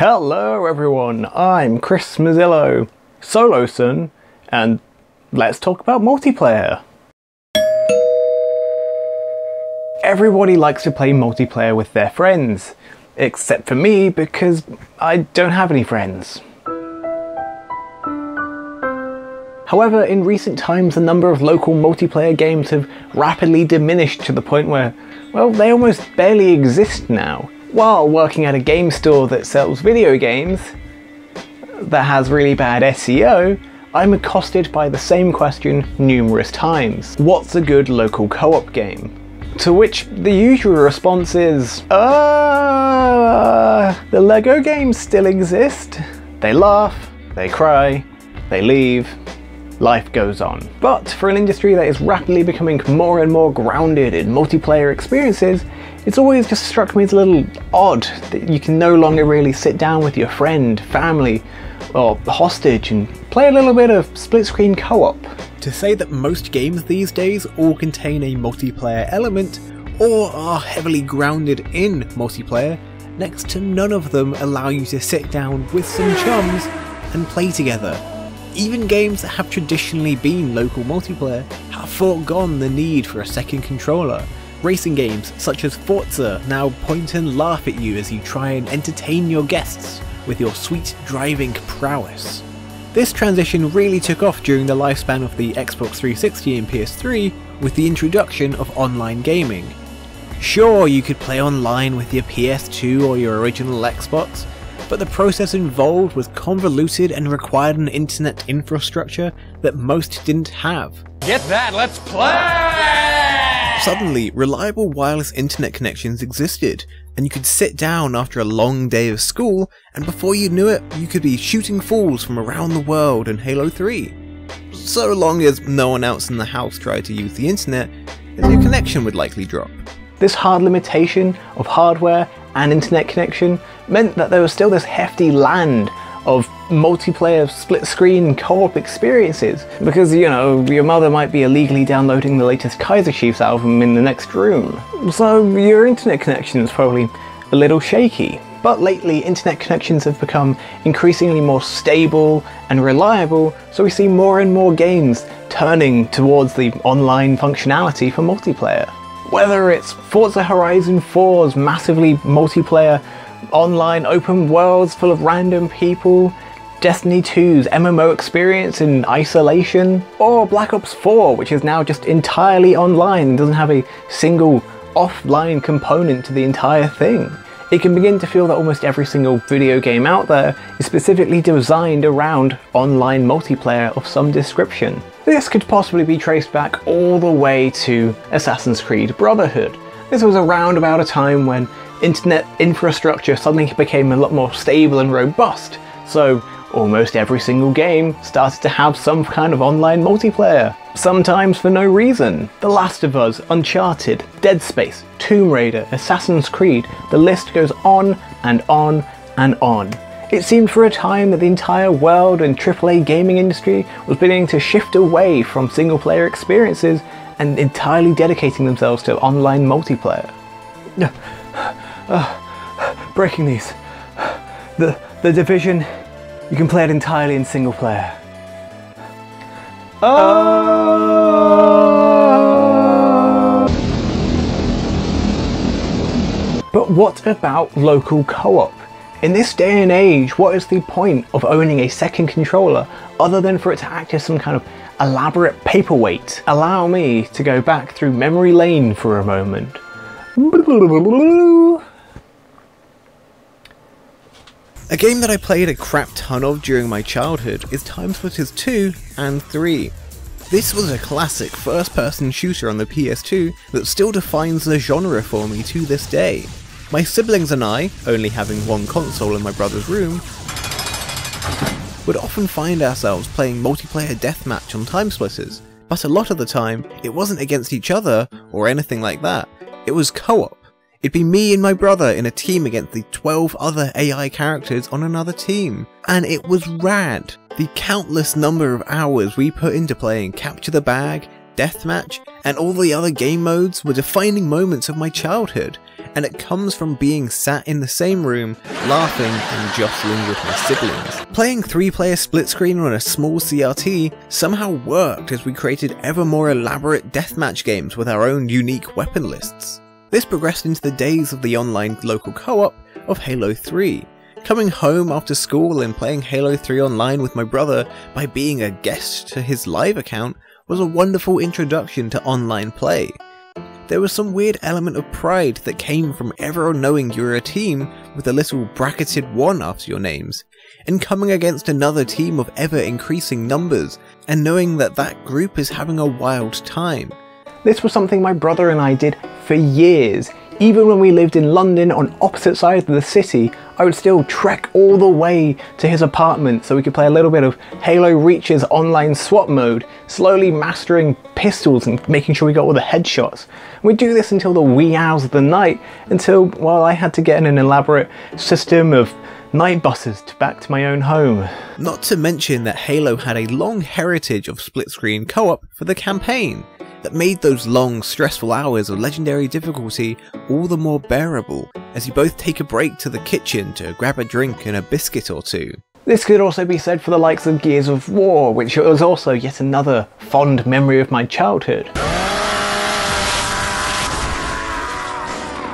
Hello everyone, I'm Chris Mazzillo, Soloson, and let's talk about multiplayer. Everybody likes to play multiplayer with their friends, except for me because I don't have any friends. However, in recent times the number of local multiplayer games have rapidly diminished to the point where, well, they almost barely exist now. While working at a game store that sells video games, that has really bad SEO, I'm accosted by the same question numerous times. What's a good local co-op game? To which the usual response is, the Lego games still exist. They laugh, they cry, they leave, life goes on. But for an industry that is rapidly becoming more and more grounded in multiplayer experiences, it's always just struck me as a little odd that you can no longer really sit down with your friend, family, or hostage and play a little bit of split-screen co-op. To say that most games these days all contain a multiplayer element, or are heavily grounded in multiplayer, next to none of them allow you to sit down with some chums and play together. Even games that have traditionally been local multiplayer have foregone the need for a second controller. Racing games such as Forza now point and laugh at you as you try and entertain your guests with your sweet driving prowess. This transition really took off during the lifespan of the Xbox 360 and PS3 with the introduction of online gaming. Sure, you could play online with your PS2 or your original Xbox, but the process involved was convoluted and required an internet infrastructure that most didn't have. Get that, let's play! Suddenly, reliable wireless internet connections existed, and you could sit down after a long day of school, and before you knew it, you could be shooting fools from around the world in Halo 3. So long as no one else in the house tried to use the internet, your connection would likely drop. This hard limitation of hardware and internet connection meant that there was still this hefty land of multiplayer split-screen co-op experiences, because, you know, your mother might be illegally downloading the latest Kaiser Chiefs album in the next room, so your internet connection is probably a little shaky. But lately, internet connections have become increasingly more stable and reliable, so we see more and more games turning towards the online functionality for multiplayer. Whether it's Forza Horizon 4's massively multiplayer online open worlds full of random people, Destiny 2's MMO experience in isolation, or Black Ops 4, which is now just entirely online and doesn't have a single offline component to the entire thing. It can begin to feel that almost every single video game out there is specifically designed around online multiplayer of some description. This could possibly be traced back all the way to Assassin's Creed Brotherhood. This was around about a time when internet infrastructure suddenly became a lot more stable and robust, so almost every single game started to have some kind of online multiplayer, sometimes for no reason. The Last of Us, Uncharted, Dead Space, Tomb Raider, Assassin's Creed, the list goes on and on and on. It seemed for a time that the entire world and AAA gaming industry was beginning to shift away from single-player experiences and entirely dedicating themselves to online multiplayer. Breaking news. The Division, you can play it entirely in single player. But what about local co-op? In this day and age, what is the point of owning a second controller other than for it to act as some kind of elaborate paperweight? Allow me to go back through memory lane for a moment. A game that I played a crap ton of during my childhood is Time Splitters 2 and 3. This was a classic first-person shooter on the PS2 that still defines the genre for me to this day. My siblings and I, only having one console in my brother's room, would often find ourselves playing multiplayer deathmatch on Time Splitters, but a lot of the time it wasn't against each other or anything like that, it was co-op. It'd be me and my brother in a team against the 12 other AI characters on another team, and it was rad. The countless number of hours we put into playing Capture the Bag, deathmatch, and all the other game modes were defining moments of my childhood, and it comes from being sat in the same room, laughing and jostling with my siblings. Playing 3-player split screen on a small CRT somehow worked as we created ever more elaborate deathmatch games with our own unique weapon lists. This progressed into the days of the online local co-op of Halo 3. Coming home after school and playing Halo 3 online with my brother by being a guest to his live account was a wonderful introduction to online play. There was some weird element of pride that came from everyone knowing you were a team with a little bracketed 1 after your names, and coming against another team of ever increasing numbers and knowing that that group is having a wild time. This was something my brother and I did for years. Even when we lived in London on opposite sides of the city, I would still trek all the way to his apartment so we could play a little bit of Halo Reach's online SWAT mode, slowly mastering pistols and making sure we got all the headshots. We'd do this until the wee hours of the night, until, well, I had to get in an elaborate system of night buses back to my own home. Not to mention that Halo had a long heritage of split-screen co-op for the campaign, that made those long, stressful hours of legendary difficulty all the more bearable, as you both take a break to the kitchen to grab a drink and a biscuit or two. This could also be said for the likes of Gears of War, which was also yet another fond memory of my childhood.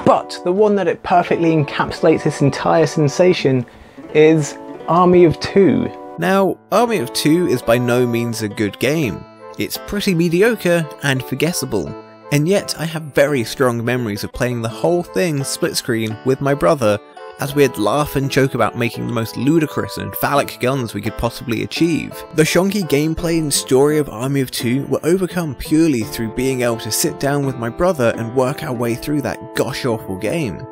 But the one that it perfectly encapsulates this entire sensation is Army of Two. Now, Army of Two is by no means a good game. It's pretty mediocre and forgettable, and yet I have very strong memories of playing the whole thing split screen with my brother as we'd laugh and joke about making the most ludicrous and phallic guns we could possibly achieve. The shonky gameplay and story of Army of Two were overcome purely through being able to sit down with my brother and work our way through that gosh awful game.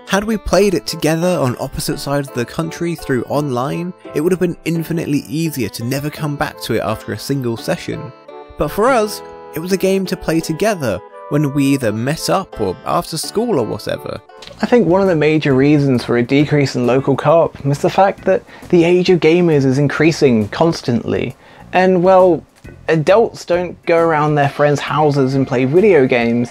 Had we played it together on opposite sides of the country through online, it would have been infinitely easier to never come back to it after a single session. But for us, it was a game to play together when we either met up or after school or whatever. I think one of the major reasons for a decrease in local co-op is the fact that the age of gamers is increasing constantly. And well, adults don't go around their friends' houses and play video games.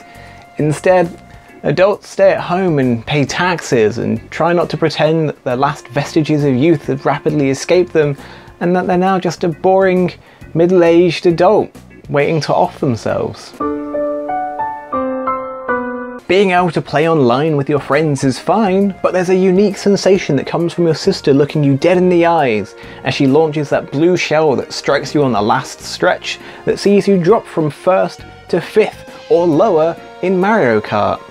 Instead, adults stay at home and pay taxes and try not to pretend that the last vestiges of youth have rapidly escaped them and that they're now just a boring, middle-aged adult waiting to off themselves. Being able to play online with your friends is fine, but there's a unique sensation that comes from your sister looking you dead in the eyes as she launches that blue shell that strikes you on the last stretch that sees you drop from 1st to 5th or lower in Mario Kart.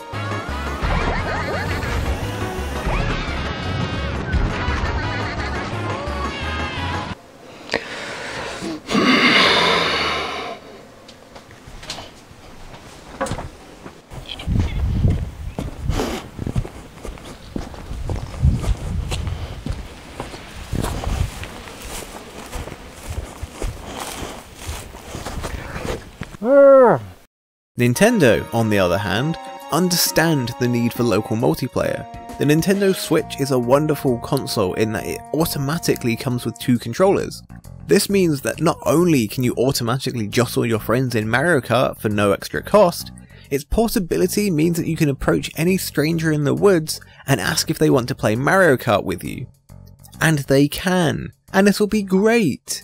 Nintendo, on the other hand, understand the need for local multiplayer. The Nintendo Switch is a wonderful console in that it automatically comes with 2 controllers. This means that not only can you automatically jostle your friends in Mario Kart for no extra cost, its portability means that you can approach any stranger in the woods and ask if they want to play Mario Kart with you. And they can, and it'll be great!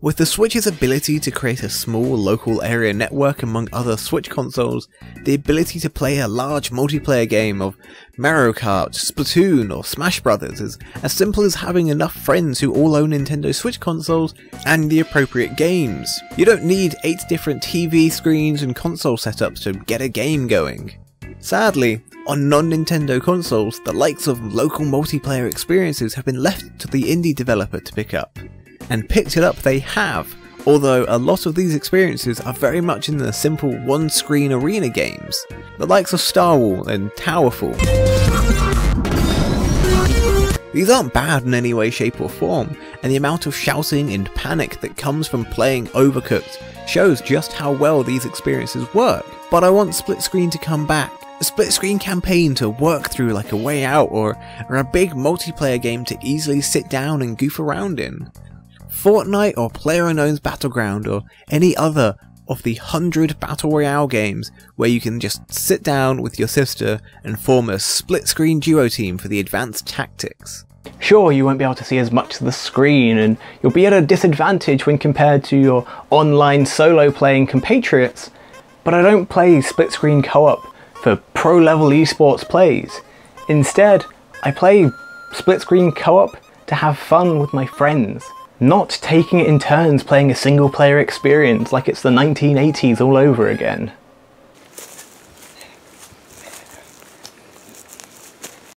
With the Switch's ability to create a small local area network among other Switch consoles, the ability to play a large multiplayer game of Mario Kart, Splatoon or Smash Brothers is as simple as having enough friends who all own Nintendo Switch consoles and the appropriate games. You don't need 8 different TV screens and console setups to get a game going. Sadly, on non-Nintendo consoles, the likes of local multiplayer experiences have been left to the indie developer to pick up. And picked it up they have, although a lot of these experiences are very much in the simple one-screen arena games, the likes of Star Wars and Towerfall. These aren't bad in any way, shape or form, and the amount of shouting and panic that comes from playing Overcooked shows just how well these experiences work. But I want split screen to come back, a split screen campaign to work through like A Way Out, or a big multiplayer game to easily sit down and goof around in. Fortnite or PlayerUnknown's Battleground or any other of the 100 Battle Royale games where you can just sit down with your sister and form a split-screen duo team for the advanced tactics. Sure, you won't be able to see as much of the screen, and you'll be at a disadvantage when compared to your online solo-playing compatriots, but I don't play split-screen co-op for pro-level esports plays. Instead, I play split-screen co-op to have fun with my friends, not taking it in turns playing a single-player experience like it's the 1980s all over again.